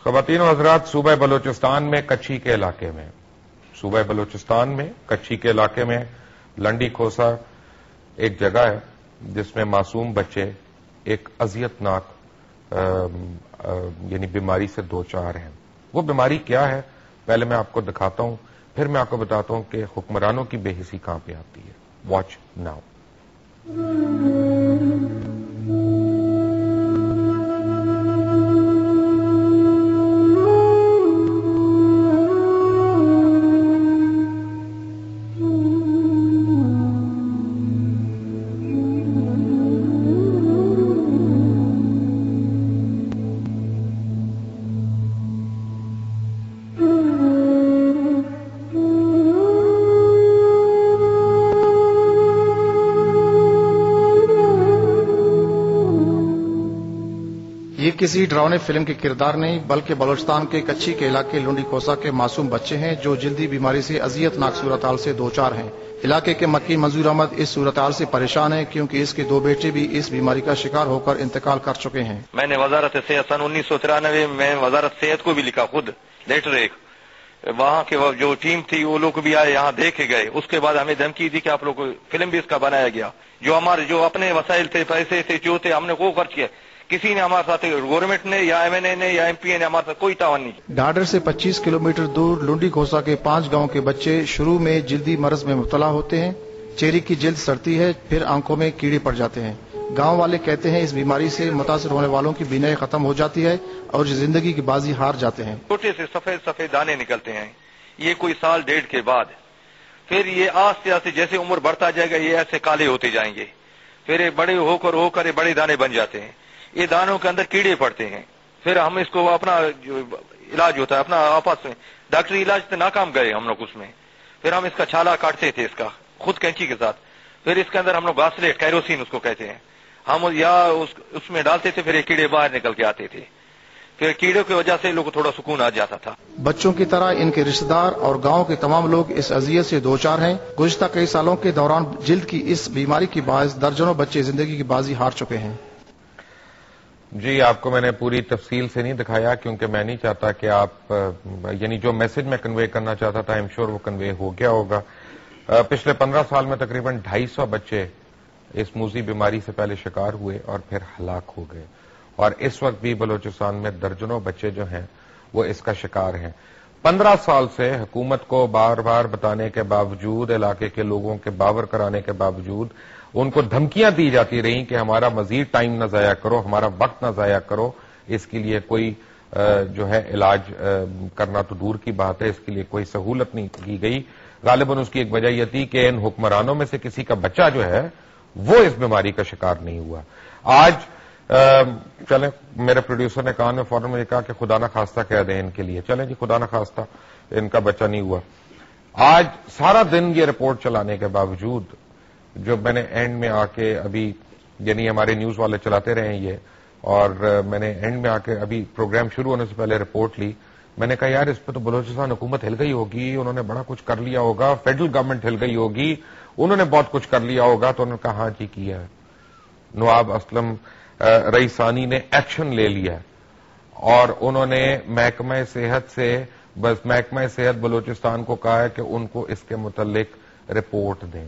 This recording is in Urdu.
خواتین و حضرات، صوبہ بلوچستان میں کچھی کے علاقے میں لنڈی کھوسا ایک جگہ ہے جس میں معصوم بچے ایک اذیت ناک یعنی بیماری سے دوچار ہیں۔ وہ بیماری کیا ہے پہلے میں آپ کو دکھاتا ہوں، پھر میں آپ کو بتاتا ہوں کہ حکمرانوں کی بے حسی کہاں پہ آتی ہے۔ Watch now. یہ کسی ڈراؤنے فلم کے کردار نہیں بلکہ بلوچستان کے کچھی کے علاقے لنڈی کھوسا کے معصوم بچے ہیں جو جلدی بیماری سے اذیت ناک صورتحال سے دوچار ہیں۔ علاقے کے مکی منظور احمد اس صورتحال سے پریشان ہیں کیونکہ اس کے دو بیٹے بھی اس بیماری کا شکار ہو کر انتقال کر چکے ہیں۔ میں نے وزارت صحت سن 1993 میں وزارت صحت کو بھی لکھا خود لیٹر ایک، وہاں کے جو ٹیم تھی وہ لوگ بھی آئے یہاں دیکھے گئے، اس کے بعد ہمیں دھمکی دی کہ آپ لوگ فلم بھی اس کا بنایا گیا، جو ہمارے جو اپنے وسائل تھے پیسے تھے جو تھے ہم نے وہ خرچ کیا، کسی نے ہمارے ساتھ گورنمنٹ نے یا ایم این اے نے یا ایم پی اے نے ہمارے ساتھ کوئی تعاون نہیں۔ ڈاڈر سے 25 کلومیٹر دور لنڈی کھوسا کے 5 گاؤں کے بچے شروع میں جلدی مرض میں مبتلا ہوتے ہیں، چہرے کی جلد سڑتی ہے، پھر آنکھوں میں کیڑے پڑ جاتے ہیں۔ گاؤں والے کہتے ہیں اس بیماری سے متاثر ہونے والوں کی بینائی ختم ہو جاتی ہے اور زندگی کی بازی ہار جاتے ہیں۔ چھوٹے سے سفید سفید دانے نکلتے ہیں، یہ کوئی سال ڈیڑھ کے بعد، پھر یہ آہستہ آہستہ جیسے عمر بڑھتا جائے گا یہ ایسے کالے ہوتے جائیں گے، پھر یہ بڑے ہو کر بڑے دانے بن جاتے ہیں، یہ دانوں کے اندر کیڑے پڑتے ہیں، پھر ہم اس کو اپنا جو علاج ہوتا ہے اپنا آپس میں ڈاکٹری علاج تو ناکام گئے ہم لوگ اس میں، پھر ہم اس کا چھالا کاٹتے تھے اس کا خود کینچی کے ساتھ، پھر اس کے اندر ہم لوگ گاسلیٹ کیروسین اس کو کہتے ہیں، ہم یا اس میں ڈالتے تھے، پھر یہ کیڑے باہر نکل کے آتے تھے، پھر کیڑوں کی وجہ سے لوگ تھوڑا سکون آ جاتا تھا۔ بچوں کی طرح ان کے رشتہ دار اور گاؤں کے تمام لوگ اس اذیت سے دوچار ہیں۔ گزشتہ کئی سالوں کے دوران جلد کی اس بیماری کی باعث درجنوں بچے زندگی کی بازی ہار چکے ہیں۔ جی، آپ کو میں نے پوری تفصیل سے نہیں دکھایا کیونکہ میں نہیں چاہتا کہ آپ یعنی جو میسج میں کنوے کرنا چاہتا تھا ایم شور وہ کنوے ہو گیا ہوگا۔ پچھلے 15 سال میں تقریباً 250 بچے اس موذی بیماری سے پہلے شکار ہوئے اور پھر ہلاک ہو گئے، اور اس وقت بھی بلوچستان میں درجنوں بچے جو ہیں وہ اس کا شکار ہیں۔ 15 سال سے حکومت کو بار بار بتانے کے باوجود، علاقے کے لوگوں کے باور کرانے کے باوجود ان کو دھمکیاں دی جاتی رہیں کہ ہمارا مزید ٹائم نہ ضائع کرو، ہمارا وقت نہ ضائع کرو، اس کے لیے کوئی جو ہے علاج کرنا تو دور کی بات ہے، اس کے لیے کوئی سہولت نہیں کی گئی۔ غالباً اس کی ایک وجہ یہ تھی کہ ان حکمرانوں میں سے کسی کا بچہ جو ہے وہ اس بیماری کا شکار نہیں ہوا۔ آج چلیں، میرے پروڈیوسر نے کہا، میں فوراً مجھے کہا کہ خدا نہ خواستہ کہہ دیں ان کے لیے، چلیں جی خدا نہ خواستہ ان کا بچہ نہیں ہوا۔ آج سارا دن یہ رپورٹ چلانے کے باوجود جو میں نے اینڈ میں آ کے ابھی یعنی ہمارے نیوز والے چلاتے رہے ہیں یہ، اور میں نے اینڈ میں آ کے ابھی پروگرام شروع ہونے سے پہلے رپورٹ لی، میں نے کہا یار اس پہ تو بلوچستان حکومت ہل گئی ہوگی، انہوں نے بڑا کچھ کر لیا ہوگا، فیڈرل گورنمنٹ ہل گئی ہوگی، انہوں نے بہت کچھ کر لیا ہوگا، تو انہوں نے کہا ہاں جی کیا ہے۔ نواب اسلم رئیسانی نے ایکشن لے لیا اور انہوں نے محکمہ صحت سے محکمہ صحت بلوچستان کو کہا ہے کہ ان کو اس کے متعلق رپورٹ دیں۔